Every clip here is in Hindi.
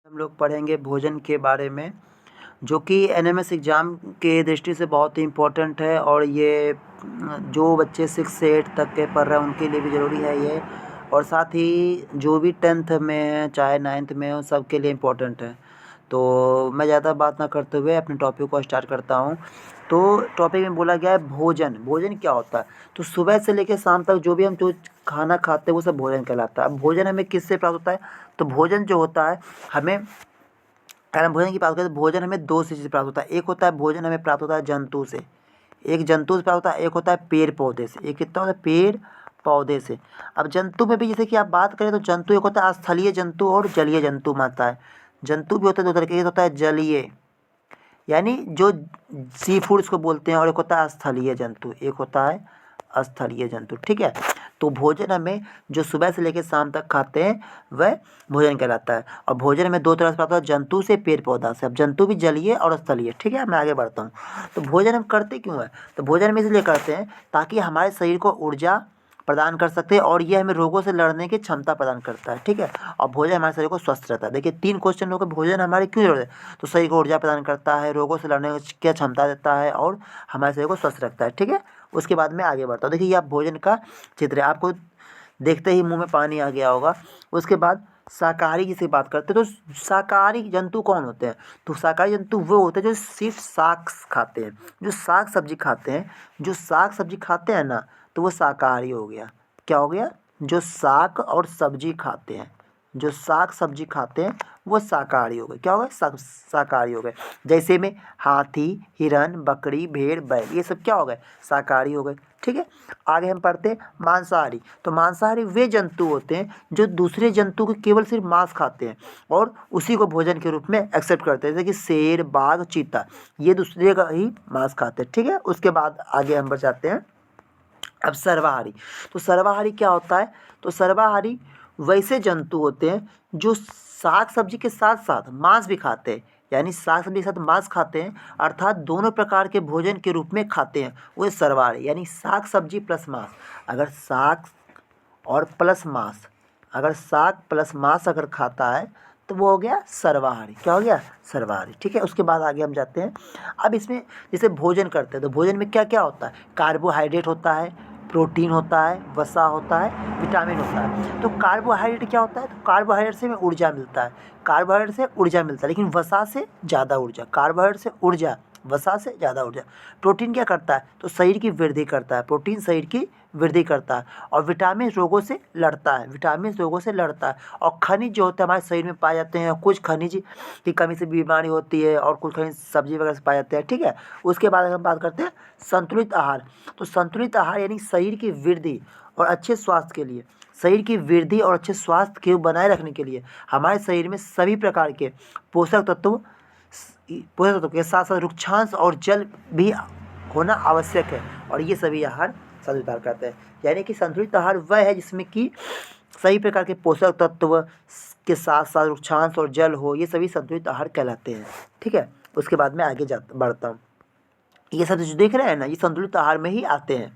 हम लोग पढ़ेंगे भोजन के बारे में, जो कि एनएमएस एग्ज़ाम के दृष्टि से बहुत ही इम्पोर्टेंट है। और ये जो बच्चे 6 से 8 तक के पढ़ रहे हैं उनके लिए भी ज़रूरी है ये, और साथ ही जो भी 10th में है चाहे 9th में हो सबके लिए इम्पोर्टेंट है। तो मैं ज़्यादा बात ना करते हुए अपने टॉपिक को स्टार्ट करता हूँ। तो टॉपिक में बोला गया है भोजन। भोजन क्या होता है? तो सुबह से लेकर शाम तक जो भी हम जो खाना खाते हैं वो सब भोजन कहलाता है। अब भोजन हमें किससे प्राप्त होता है? तो भोजन जो होता है हमें, अगर हम भोजन की बात करें तो भोजन हमें दो चीज़ से प्राप्त होता है। एक होता है भोजन हमें प्राप्त होता है जंतु से, एक जंतु से प्राप्त होता है, एक होता है पेड़ पौधे से। एक कितना होता है? पेड़ पौधे से। अब जंतु में भी जैसे कि आप बात करें तो जंतु एक होता है स्थलीय जंतु और जलीय जंतु मानता है। जंतु भी होता है दो तरह के, एक होता है जलीय यानी जो सी फूड इसको बोलते हैं, और एक होता है स्थलीय जंतु, एक होता है स्थलीय जंतु। ठीक है। तो भोजन हमें जो सुबह से लेकर शाम तक खाते हैं वह भोजन कहलाता है। और भोजन हमें दो तरह से प्राप्त होता है, जंतु से, पेड़ पौधा से। अब जंतु भी जलीय और स्थलीय। ठीक है, मैं आगे बढ़ता हूँ। तो भोजन हम करते क्यों हैं? तो भोजन हम इसलिए करते हैं ताकि हमारे शरीर को ऊर्जा प्रदान कर सकते हैं, और ये हमें रोगों से लड़ने की क्षमता प्रदान करता है। ठीक है। और भोजन हमारे शरीर को स्वस्थ रहता है। देखिए 3 क्वेश्चन हो गए, भोजन हमारे क्यों जरूरत है? तो शरीर को ऊर्जा प्रदान करता है, रोगों से लड़ने की क्षमता देता है, और हमारे शरीर को स्वस्थ रखता है। ठीक है। उसके बाद में आगे बढ़ता हूँ। देखिए ये आप भोजन का चित्र है, आपको देखते ही मुंह में पानी आ गया होगा। उसके बाद शाकाहारी की से बात करते हैं तो शाकाहारी जंतु कौन होते हैं? तो शाकाहारी जंतु वो होते हैं जो सिर्फ साग खाते हैं, जो साग सब्जी खाते हैं। जो साग सब्जी खाते हैं ना, तो वो शाकाहारी हो गया। क्या हो गया? जो साग और सब्जी खाते हैं, जो साग सब्जी खाते हैं वो शाकाहारी हो गए। क्या हो गए? शाकाहारी हो गए। जैसे में हाथी, हिरन, बकरी, भेड़, बैल, ये सब क्या हो गए? शाकाहारी हो गए। ठीक है। आगे हम पढ़ते हैं मांसाहारी। तो मांसाहारी वे जंतु होते हैं जो दूसरे जंतु के केवल सिर्फ मांस खाते हैं और उसी को भोजन के रूप में एक्सेप्ट करते हैं, जैसे कि शेर, बाघ, चीता, ये दूसरे का ही मांस खाते हैं। ठीक है। उसके बाद आगे हम बढ़ जाते हैं। अब सर्वाहारी। तो सर्वाहारी क्या होता है? तो सर्वाहारी वैसे जंतु होते हैं जो साग सब्जी के साथ साथ मांस भी खाते हैं, यानी साग सब्जी के साथ मांस खाते हैं, अर्थात दोनों प्रकार के भोजन के रूप में खाते हैं, वो सर्वाहारी। यानी साग सब्जी प्लस मांस। अगर साग और प्लस मांस, अगर साग प्लस मांस अगर खाता है तो वो हो गया सर्वाहारी। क्या हो गया? सर्वाहारी। ठीक है। उसके बाद आगे हम जाते हैं। अब इसमें जैसे भोजन करते हैं तो भोजन में क्या क्या होता है? कार्बोहाइड्रेट होता है, प्रोटीन होता है, वसा होता है, विटामिन होता है। तो कार्बोहाइड्रेट क्या होता है? तो कार्बोहाइड्रेट से हमें ऊर्जा मिलता है, कार्बोहाइड्रेट से ऊर्जा मिलता है, लेकिन वसा से ज़्यादा ऊर्जा। कार्बोहाइड्रेट से ऊर्जा, वसा से ज़्यादा ऊर्जा। प्रोटीन क्या करता है? तो शरीर की वृद्धि करता है, प्रोटीन शरीर की वृद्धि करता है। और विटामिन रोगों से लड़ता है, विटामिन रोगों से लड़ता है। और खनिज जो होते हैं हमारे शरीर में पाए जाते हैं, कुछ खनिज की कमी से बीमारी होती है और कुछ खनिज सब्जी वगैरह से पाए जाते हैं। ठीक है। उसके बाद हम बात करते हैं संतुलित आहार। तो संतुलित आहार यानी शरीर की वृद्धि और अच्छे स्वास्थ्य के लिए, शरीर की वृद्धि और अच्छे स्वास्थ्य के बनाए रखने के लिए हमारे शरीर में सभी प्रकार के पोषक तत्व के साथ साथ रुक्षांश और जल भी होना आवश्यक है, और ये सभी आहार संतुलित आहार कहते हैं। यानी कि संतुलित आहार वह है जिसमें कि सही प्रकार के पोषक तत्व के साथ साथ रुक्षांश और जल हो, ये सभी संतुलित आहार कहलाते हैं। ठीक है। उसके बाद मैं आगे बढ़ता हूँ। ये सब जो देख रहे हैं ना, ये संतुलित आहार में ही आते हैं।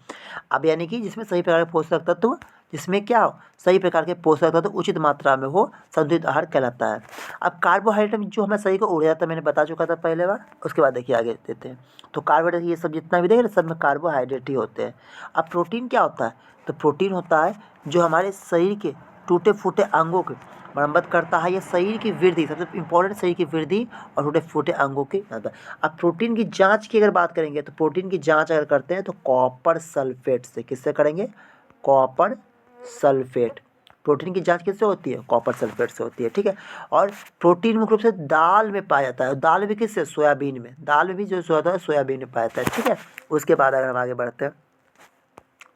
अब यानी कि जिसमें सही प्रकार के पोषक तत्व, जिसमें क्या हो? सही प्रकार के पोषक तत्व उचित मात्रा में हो, संतुलित आहार कहलाता है। अब कार्बोहाइड्रेट जो हमारे शरीर को ऊर्जा देता है, मैंने बता चुका था पहले बार। उसके बाद देखिए आगे देते हैं। तो कार्बोहाइड्रेट ये सब जितना भी देख रहे हैं सब में कार्बोहाइड्रेट ही होते हैं। अब प्रोटीन क्या होता है? तो प्रोटीन होता है जो हमारे शरीर के टूटे फूटे अंगों के मरम्मत करता है, या शरीर की वृद्धि, सबसे इम्पोर्टेंट शरीर की वृद्धि और टूटे फूटे अंगों की मदद। अब प्रोटीन की जांच की अगर बात करेंगे तो प्रोटीन की जांच अगर करते हैं तो कॉपर सल्फेट से। किससे करेंगे? Copper sulphate. प्रोटीन की जांच किससे होती है? कॉपर सल्फेट से होती है। ठीक है। और प्रोटीन मुख्य रूप से दाल में पाया जाता है, दाल भी किससे? सोयाबीन में। दाल में भी जो होता है सोयाबीन में पाया जाता है। ठीक है। उसके बाद अगर हम आगे बढ़ते हैं,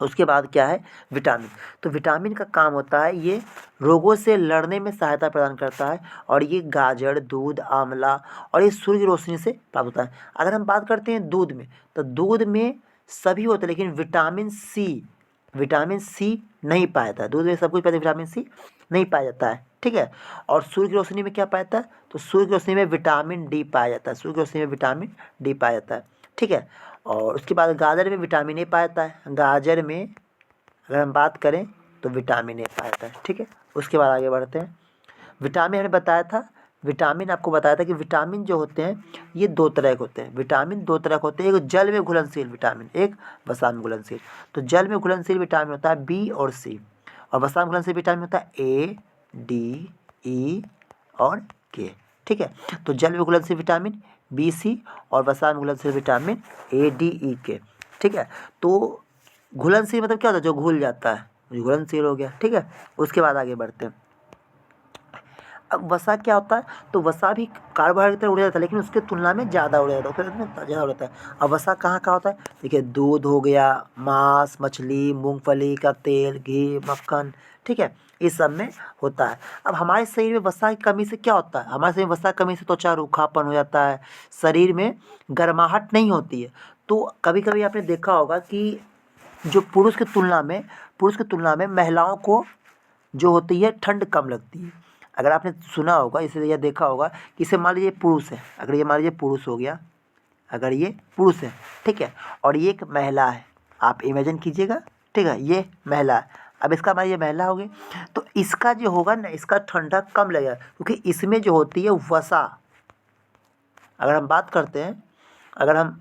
उसके बाद क्या है? विटामिन। तो विटामिन का काम होता है ये रोगों से लड़ने में सहायता प्रदान करता है, और ये गाजर, दूध, आंवला और ये सूर्य की रोशनी से प्राप्त होता है। अगर हम बात करते हैं दूध में, तो दूध में सभी होते हैं, लेकिन विटामिन सी नहीं पाया जाता है। दूध में सब कुछ पाया जाता है, विटामिन सी नहीं पाया जाता है। ठीक है। और सूर्य की रोशनी में क्या पाया जाता है? तो सूर्य की रोशनी में विटामिन डी पाया जाता है, सूर्य की रोशनी में विटामिन डी पाया जाता है। ठीक है। और उसके बाद गाजर में विटामिन ए पाया जाता है, गाजर में अगर हम बात करें तो विटामिन ए पाया जाता है। ठीक है। उसके बाद आगे बढ़ते हैं। विटामिन हमने बताया था विटामिन आपको बताया था कि विटामिन जो होते हैं ये दो तरह के होते हैं। विटामिन दो तरह के होते हैं, एक जल में घुलनशील विटामिन, एक वसा में घुलनशील। तो जल में घुलनशील विटामिन होता है बी और सी, और वसा में घुलनशील विटामिन होता है ए, डी, ई और के। ठीक है, तो जल में घुलनशील विटामिन बी, सी, और वसा में घुलनशील विटामिन ए, डी, ई, के। ठीक है, तो घुलनशील मतलब क्या होता है, जो घुल जाता है, घुलनशील हो गया। ठीक है, उसके बाद आगे बढ़ते हैं। अब वसा क्या होता है, तो वसा भी कार्बोहाइड्रेट की तरह उड़ जाता है, लेकिन उसके तुलना में ज़्यादा उड़ जाता है, उसके ज़्यादा उड़ जाता है। अब वसा कहाँ कहाँ होता है, देखिए दूध हो गया, मांस, मछली, मूंगफली का तेल, घी, मक्खन। ठीक है, इस सब में होता है। अब हमारे शरीर में वसा की कमी से क्या होता है, हमारे शरीर में वसा की कमी से त्वचा रूखापन हो जाता है, शरीर में गर्माहट नहीं होती है। तो कभी कभी आपने देखा होगा कि जो पुरुष की तुलना में महिलाओं को जो होती है ठंड कम लगती है। अगर आपने सुना होगा, इसे या देखा होगा कि इसे मान लीजिए पुरुष है, अगर ये मान लीजिए पुरुष हो गया, अगर ये पुरुष है, ठीक है, और ये एक महिला है, आप इमेजिन कीजिएगा। ठीक है, ये महिला है, अब इसका मान लीजिए महिला हो गई, तो इसका जो होगा ना, इसका ठंडा कम लगेगा, क्योंकि इसमें जो होती है वसा, अगर हम बात करते हैं अगर हम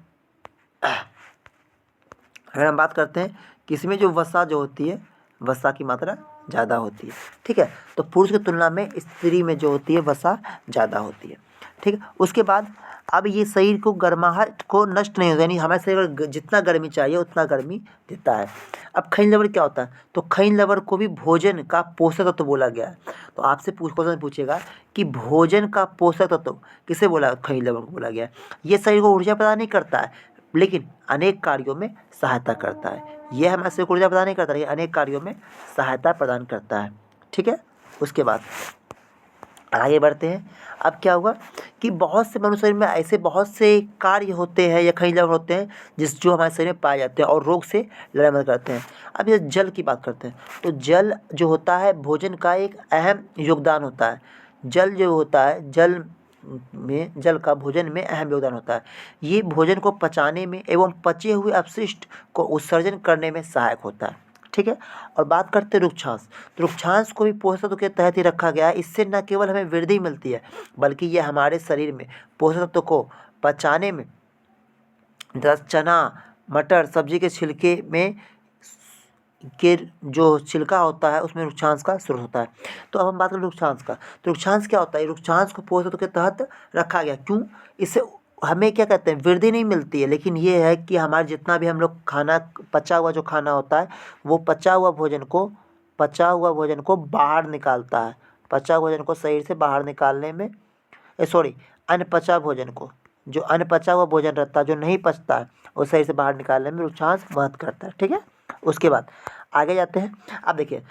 बात करते हैं कि इसमें जो वसा जो होती है, वसा की मात्रा ज़्यादा होती है। ठीक है, तो पुरुष की तुलना में स्त्री में जो होती है वसा ज़्यादा होती है। ठीक है, उसके बाद अब ये शरीर को गर्माहट को नष्ट नहीं होता, यानी हमारे शरीर को जितना गर्मी चाहिए उतना गर्मी देता है। अब खनिज लवण क्या होता है, तो खनिज लवण को भी भोजन का पोषक तत्व बोला गया है। तो आपसे क्वेश्चन पूछेगा कि भोजन का पोषक तत्व किसे बोला, खनिज लवण को बोला गया है। ये शरीर को ऊर्जा प्रदान नहीं करता है, लेकिन अनेक कार्यों में सहायता करता है। यह हमारे शरीर को ऊर्जा प्रदान नहीं करता, लेकिन अनेक कार्यों में सहायता प्रदान करता है। ठीक है, उसके बाद आगे बढ़ते हैं। अब क्या हुआ कि बहुत से मनुष्य शरीर में ऐसे बहुत से कार्य होते हैं या खनिज लवण होते हैं जो हमारे शरीर में पाए जाते हैं और रोग से लड़ाई मदद करते हैं। अब ये जल की बात करते हैं, तो जल जो होता है भोजन का एक अहम योगदान होता है। जल जो होता है, जल का भोजन में अहम योगदान होता है। ये भोजन को पचाने में एवं पचे हुए अपशिष्ट को उत्सर्जन करने में सहायक होता है। ठीक है, और बात करते हैं रुक्षांश, तो रुक्षांश को भी पोषक तत्व के तहत ही रखा गया है। इससे न केवल हमें वृद्धि मिलती है, बल्कि यह हमारे शरीर में पोषक तत्व को पचाने में, जैसे चना, मटर, सब्जी के छिलके में के जो छिलका होता है उसमें रुक्षांश का स्रोत होता है। तो अब हम बात करें रुक्षांश का, तो रुक्षांश क्या होता है, रुक्षांश को पोषक तत्व के तहत रखा गया। क्यों, इससे हमें क्या कहते हैं, वृद्धि नहीं मिलती है, लेकिन ये है कि हमारे जितना भी हम लोग खाना, पचा हुआ जो खाना होता है, वो पचा हुआ भोजन को बाहर निकालता है। पचा हुआ भोजन को शरीर से बाहर निकालने में, अनपचा भोजन को, जो अनपचा हुआ भोजन रहता है, जो नहीं पचता है, वो शरीर से बाहर निकालने में रुक्षांश मदद करता है। ठीक है, उसके बाद आगे जाते हैं। अब देखिए,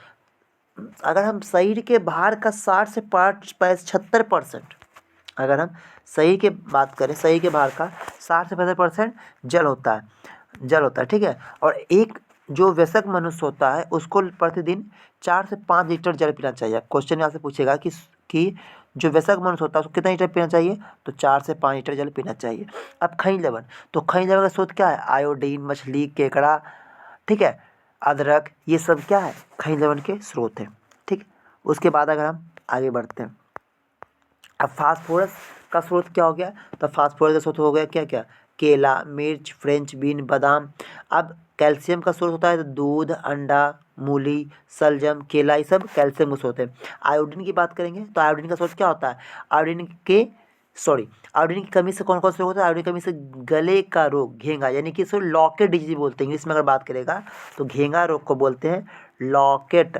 अगर हम शरीर के बाहर का 60 से 75%, अगर हम शरीर की बात करें, शरीर के बाहर का 60 से 75% जल होता है। ठीक है, और एक जो वयस्क मनुष्य होता है उसको प्रतिदिन 4 से 5 लीटर जल पीना चाहिए। क्वेश्चन यहाँ से पूछेगा कि जो वयस्क मनुष्य होता है उसको कितना लीटर पीना चाहिए, तो 4 से 5 लीटर जल पीना चाहिए। अब खनिज लवण, तो खनिज लवण का स्रोत क्या है, आयोडीन, मछली, केकड़ा, ठीक है, अदरक, ये सब क्या है, खनिज लवण के स्रोत हैं। ठीक, उसके बाद अगर हम आगे बढ़ते हैं, अब फास्फोरस का स्रोत क्या हो गया, तो फास्फोरस का स्रोत हो गया क्या क्या, केला, मिर्च, फ्रेंच बीन, बादाम। अब कैल्शियम का स्रोत होता है तो दूध, अंडा, मूली, शलजम, केला, ये सब कैल्शियम के स्रोत है। आयोडीन की बात करेंगे तो आयोडीन का स्रोत क्या होता है, आयोडीन की कमी से कौन कौन से रोग होता है, आयोडीन की कमी से गले का रोग, घेंगा, यानी कि इसको लॉकेट डिजीज बोलते हैं। इंग्लिश में अगर बात करेगा तो घेंगा रोग को बोलते हैं लॉकेट,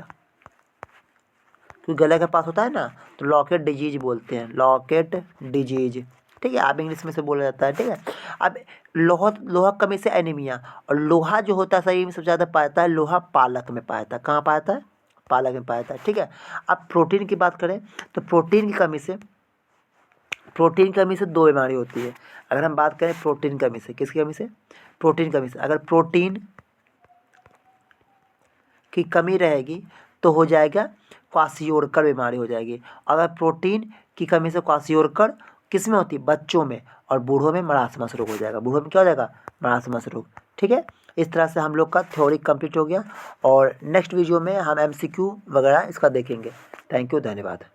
क्योंकि गले के पास होता है ना, तो लॉकेट डिजीज बोलते हैं, लॉकेट डिजीज। ठीक है, आप इंग्लिश में से बोला जाता है। ठीक है, अब लोहा कमी से एनीमिया, और लोहा जो होता है शरीर में सबसे ज़्यादा पाता है, लोहा पालक में पाता है। कहाँ पाता है, पालक में पाता है। ठीक है, अब प्रोटीन की बात करें तो प्रोटीन की कमी से 2 बीमारी होती है। अगर हम बात करें प्रोटीन कमी से, किसकी कमी से, प्रोटीन कमी से, अगर प्रोटीन की कमी रहेगी तो हो जाएगा क्वाशियोरकर बीमारी हो जाएगी। अगर प्रोटीन की कमी से क्वाशियोरकर किस में होती है, बच्चों में, और बूढ़ों में मरासमस रोग हो जाएगा। बूढ़ों में क्या हो जाएगा, मरासमस रोग। ठीक है, इस तरह से हम लोग का थ्योरी कंप्लीट हो गया, और नेक्स्ट वीडियो में हम MCQ वगैरह इसका देखेंगे। थैंक यू, धन्यवाद।